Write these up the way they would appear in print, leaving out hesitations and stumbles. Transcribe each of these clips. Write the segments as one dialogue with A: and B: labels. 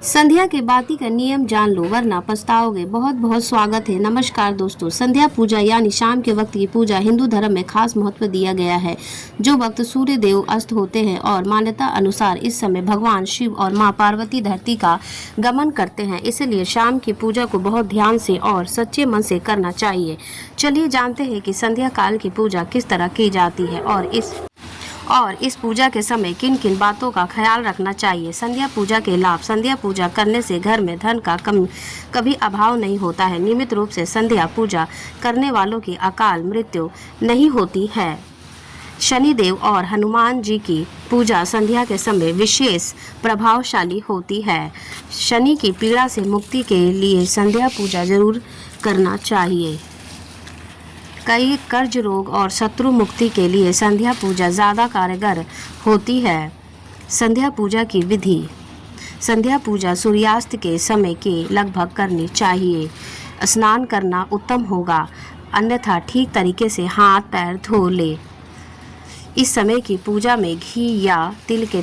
A: संध्या के बाती का नियम जान लो वरना पछताओगे। बहुत बहुत स्वागत है। नमस्कार दोस्तों, संध्या पूजा यानी शाम के वक्त की पूजा हिंदू धर्म में खास महत्व दिया गया है। जो वक्त सूर्य देव अस्त होते हैं और मान्यता अनुसार इस समय भगवान शिव और मां पार्वती धरती का गमन करते हैं, इसलिए शाम की पूजा को बहुत ध्यान से और सच्चे मन से करना चाहिए। चलिए जानते हैं कि संध्या काल की पूजा किस तरह की जाती है और इस पूजा के समय किन किन बातों का ख्याल रखना चाहिए। संध्या पूजा के लाभ। संध्या पूजा करने से घर में धन का कभी अभाव नहीं होता है। नियमित रूप से संध्या पूजा करने वालों की अकाल मृत्यु नहीं होती है। शनि देव और हनुमान जी की पूजा संध्या के समय विशेष प्रभावशाली होती है। शनि की पीड़ा से मुक्ति के लिए संध्या पूजा जरूर करना चाहिए। कई कर्ज रोग और शत्रु मुक्ति के लिए संध्या पूजा ज़्यादा कारगर होती है। संध्या पूजा की विधि। संध्या पूजा सूर्यास्त के समय के लगभग करनी चाहिए। स्नान करना उत्तम होगा, अन्यथा ठीक तरीके से हाथ पैर धो ले। इस समय की पूजा में घी या तिल के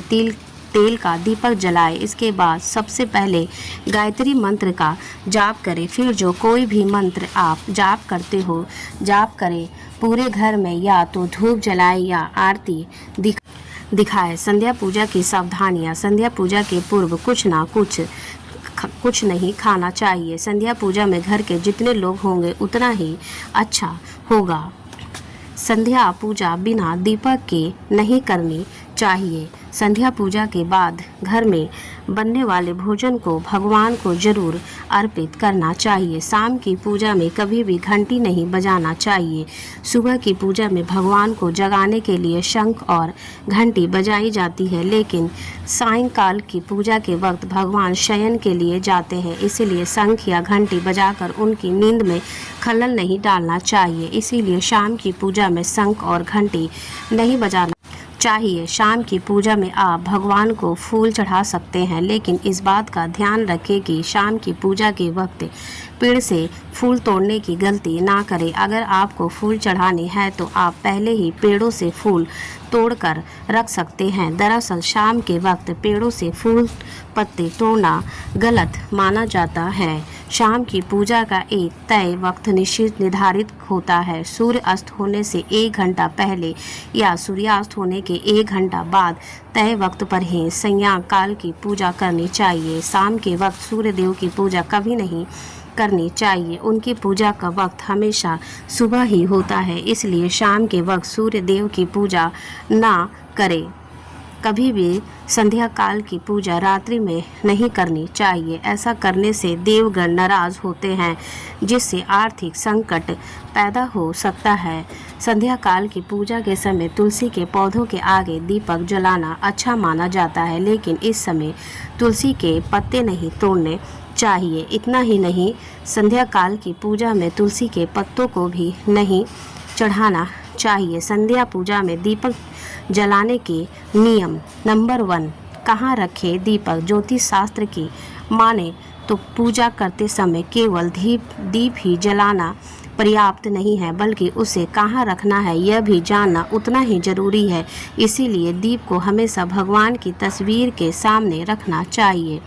A: तेल का दीपक जलाए। इसके बाद सबसे पहले गायत्री मंत्र का जाप करें। फिर जो कोई भी मंत्र आप जाप करते हो जाप करें। पूरे घर में या तो धूप जलाए या आरती दिखाए। संध्या पूजा की सावधानियां। संध्या पूजा के पूर्व कुछ नहीं खाना चाहिए। संध्या पूजा में घर के जितने लोग होंगे उतना ही अच्छा होगा। संध्या पूजा बिना दीपक के नहीं करनी चाहिए। संध्या पूजा के बाद घर में बनने वाले भोजन को भगवान को जरूर अर्पित करना चाहिए। शाम की पूजा में कभी भी घंटी नहीं बजाना चाहिए। सुबह की पूजा में भगवान को जगाने के लिए शंख और घंटी बजाई जाती है, लेकिन सायंकाल की पूजा के वक्त भगवान शयन के लिए जाते हैं, इसीलिए शंख या घंटी बजाकर उनकी नींद में खलल नहीं डालना चाहिए। इसीलिए शाम की पूजा में शंख और घंटी नहीं बजाना चाहिए। शाम की पूजा में आप भगवान को फूल चढ़ा सकते हैं, लेकिन इस बात का ध्यान रखें कि शाम की पूजा के वक्त पेड़ से फूल तोड़ने की गलती ना करें। अगर आपको फूल चढ़ाने हैं तो आप पहले ही पेड़ों से फूल तोड़कर रख सकते हैं। दरअसल शाम के वक्त पेड़ों से फूल पत्ते तोड़ना गलत माना जाता है। शाम की पूजा का एक तय वक्त निश्चित निर्धारित होता है। सूर्य अस्त होने से 1 घंटा पहले या सूर्यास्त होने के 1 घंटा बाद तय वक्त पर ही संध्या काल की पूजा करनी चाहिए। शाम के वक्त सूर्य देव की पूजा कभी नहीं करनी चाहिए। उनकी पूजा का वक्त हमेशा सुबह ही होता है, इसलिए शाम के वक्त सूर्य देव की पूजा ना करें। कभी भी संध्या काल की पूजा रात्रि में नहीं करनी चाहिए। ऐसा करने से देवगण नाराज होते हैं, जिससे आर्थिक संकट पैदा हो सकता है। संध्या काल की पूजा के समय तुलसी के पौधों के आगे दीपक जलाना अच्छा माना जाता है, लेकिन इस समय तुलसी के पत्ते नहीं तोड़ने चाहिए। इतना ही नहीं, संध्या काल की पूजा में तुलसी के पत्तों को भी नहीं चढ़ाना चाहिए। संध्या पूजा में दीपक जलाने के नियम। नंबर 1, कहाँ रखें दीपक। ज्योतिष शास्त्र की माने तो पूजा करते समय केवल दीप ही जलाना पर्याप्त नहीं है, बल्कि उसे कहाँ रखना है यह भी जानना उतना ही जरूरी है। इसीलिए दीप को हमेशा भगवान की तस्वीर के सामने रखना चाहिए।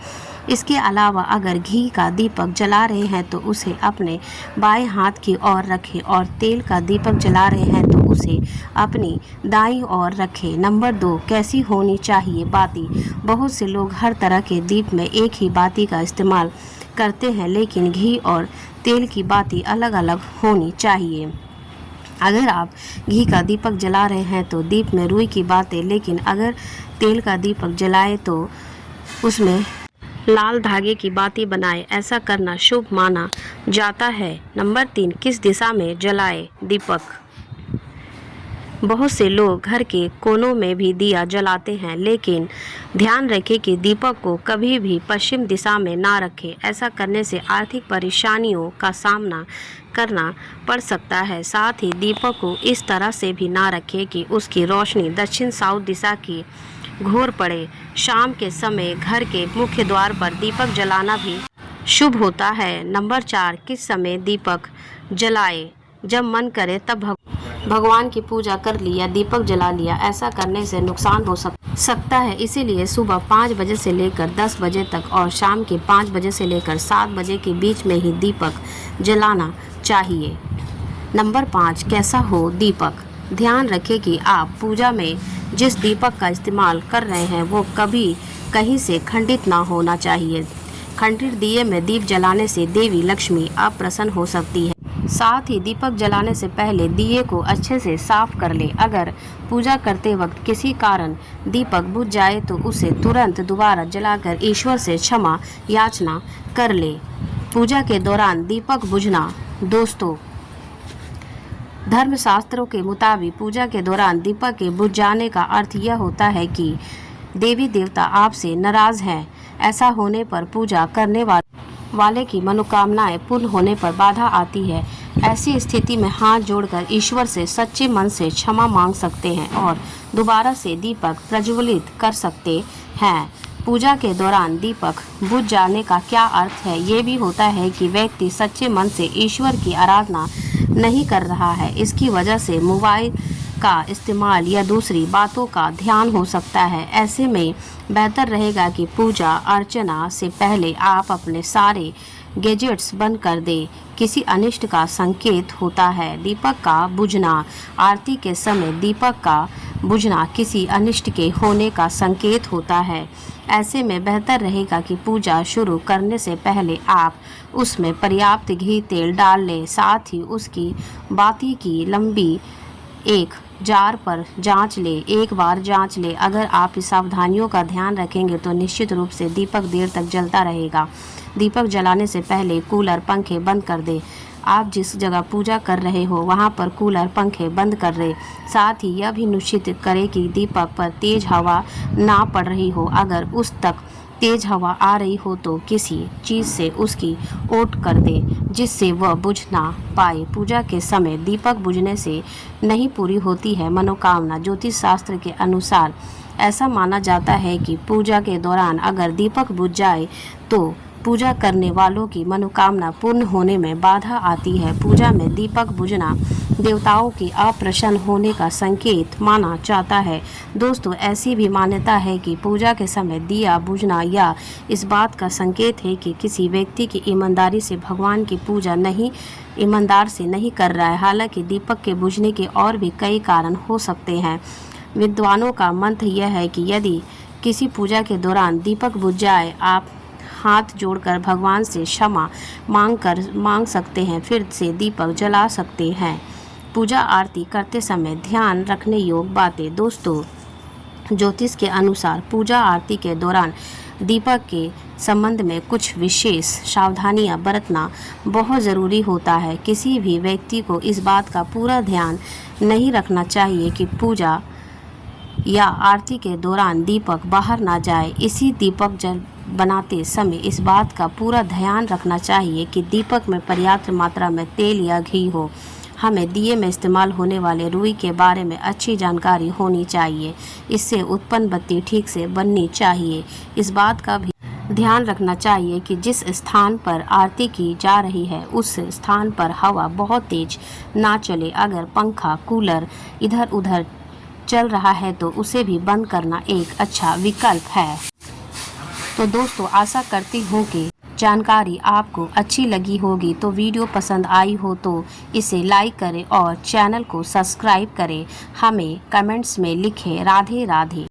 A: इसके अलावा अगर घी का दीपक जला रहे हैं तो उसे अपने बाएं हाथ की ओर रखें और तेल का दीपक जला रहे हैं तो उसे अपनी दाईं ओर रखें। नंबर 2, कैसी होनी चाहिए बाती। बहुत से लोग हर तरह के दीप में एक ही बाती का इस्तेमाल करते हैं, लेकिन घी और तेल की बाती अलग अलग होनी चाहिए। अगर आप घी का दीपक जला रहे हैं तो दीप में रुई की बातें, लेकिन अगर तेल का दीपक जलाए तो उसमें लाल धागे की बाती बनाए। ऐसा करना शुभ माना जाता है। नंबर 3, किस दिशा में जलाए दीपक। बहुत से लोग घर के कोनों में भी दिया जलाते हैं, लेकिन ध्यान रखें कि दीपक को कभी भी पश्चिम दिशा में ना रखें। ऐसा करने से आर्थिक परेशानियों का सामना करना पड़ सकता है। साथ ही दीपक को इस तरह से भी ना रखें कि उसकी रोशनी दक्षिण साउथ दिशा की घोर पड़े। शाम के समय घर के मुख्य द्वार पर दीपक जलाना भी शुभ होता है। नंबर 4, किस समय दीपक जलाए। जब मन करे तब भगवान की पूजा कर ली या दीपक जला लिया, ऐसा करने से नुकसान हो सकता है। इसीलिए सुबह 5 बजे से लेकर 10 बजे तक और शाम के 5 बजे से लेकर 7 बजे के बीच में ही दीपक जलाना चाहिए। नंबर 5, कैसा हो दीपक। ध्यान रखें कि आप पूजा में जिस दीपक का इस्तेमाल कर रहे हैं वो कभी कहीं से खंडित ना होना चाहिए। खंडित दिए में दीप जलाने से देवी लक्ष्मी अप्रसन्न हो सकती है। साथ ही दीपक जलाने से पहले दिए को अच्छे से साफ कर ले। अगर पूजा करते वक्त किसी कारण दीपक बुझ जाए तो उसे तुरंत दोबारा जलाकर ईश्वर से क्षमा याचना कर ले। पूजा के दौरान दीपक बुझना। दोस्तों, धर्मशास्त्रों के मुताबिक पूजा के दौरान दीपक के बुझ जाने का अर्थ यह होता है कि देवी देवता आपसे नाराज हैं। ऐसा होने पर पूजा करने वाले की मनोकामनाएं पूर्ण होने पर बाधा आती है। ऐसी स्थिति में हाथ जोड़कर ईश्वर से सच्चे मन से क्षमा मांग सकते हैं और दोबारा से दीपक प्रज्वलित कर सकते हैं। पूजा के दौरान दीपक बुझ जाने का क्या अर्थ है? ये भी होता है कि व्यक्ति सच्चे मन से ईश्वर की आराधना नहीं कर रहा है। इसकी वजह से मोबाइल का इस्तेमाल या दूसरी बातों का ध्यान हो सकता है। ऐसे में बेहतर रहेगा कि पूजा अर्चना से पहले आप अपने सारे गैजेट्स बंद कर दें। किसी अनिष्ट का संकेत होता है। दीपक का बुझना। आरती के समय दीपक का बुझना किसी अनिष्ट के होने का संकेत होता है। ऐसे में बेहतर रहेगा कि पूजा शुरू करने से पहले आप उसमें पर्याप्त घी तेल डाल लें। साथ ही उसकी बाती की लंबी एक जार पर जांच ले। एक बार जांच ले। अगर आप इस सावधानियों का ध्यान रखेंगे तो निश्चित रूप से दीपक देर तक जलता रहेगा। दीपक जलाने से पहले कूलर पंखे बंद कर दें। आप जिस जगह पूजा कर रहे हो वहां पर कूलर पंखे बंद कर दें। साथ ही यह भी निश्चित करें कि दीपक पर तेज हवा ना पड़ रही हो। अगर उस तक तेज हवा आ रही हो तो किसी चीज़ से उसकी ओट कर दे जिससे वह बुझ ना पाए। पूजा के समय दीपक बुझने से नहीं पूरी होती है मनोकामना। ज्योतिष शास्त्र के अनुसार ऐसा माना जाता है कि पूजा के दौरान अगर दीपक बुझ जाए तो पूजा करने वालों की मनोकामना पूर्ण होने में बाधा आती है। पूजा में दीपक बुझना देवताओं की अप्रसन्न होने का संकेत माना जाता है। दोस्तों, ऐसी भी मान्यता है कि पूजा के समय दिया बुझना या इस बात का संकेत है कि किसी व्यक्ति की ईमानदारी से भगवान की पूजा ईमानदार से नहीं कर रहा है। हालांकि दीपक के बुझने के और भी कई कारण हो सकते हैं। विद्वानों का मंत्र यह है कि यदि किसी पूजा के दौरान दीपक बुझ जाए, आप हाथ जोड़कर भगवान से क्षमा मांग सकते हैं, फिर से दीपक जला सकते हैं। पूजा आरती करते समय ध्यान रखने योग्य बातें। दोस्तों, ज्योतिष के अनुसार पूजा आरती के दौरान दीपक के संबंध में कुछ विशेष सावधानियां बरतना बहुत ज़रूरी होता है। किसी भी व्यक्ति को इस बात का पूरा ध्यान नहीं रखना चाहिए कि पूजा या आरती के दौरान दीपक बाहर ना जाए। इसी दीपक बनाते समय इस बात का पूरा ध्यान रखना चाहिए कि दीपक में पर्याप्त मात्रा में तेल या घी हो। हमें दिए में इस्तेमाल होने वाले रुई के बारे में अच्छी जानकारी होनी चाहिए। इससे उत्पन्न बत्ती ठीक से बननी चाहिए। इस बात का भी ध्यान रखना चाहिए कि जिस स्थान पर आरती की जा रही है उस स्थान पर हवा बहुत तेज ना चले। अगर पंखा कूलर इधर उधर चल रहा है तो उसे भी बंद करना एक अच्छा विकल्प है। तो दोस्तों, आशा करती हूँ कि जानकारी आपको अच्छी लगी होगी। तो वीडियो पसंद आई हो तो इसे लाइक करें और चैनल को सब्सक्राइब करें। हमें कमेंट्स में लिखें। राधे राधे।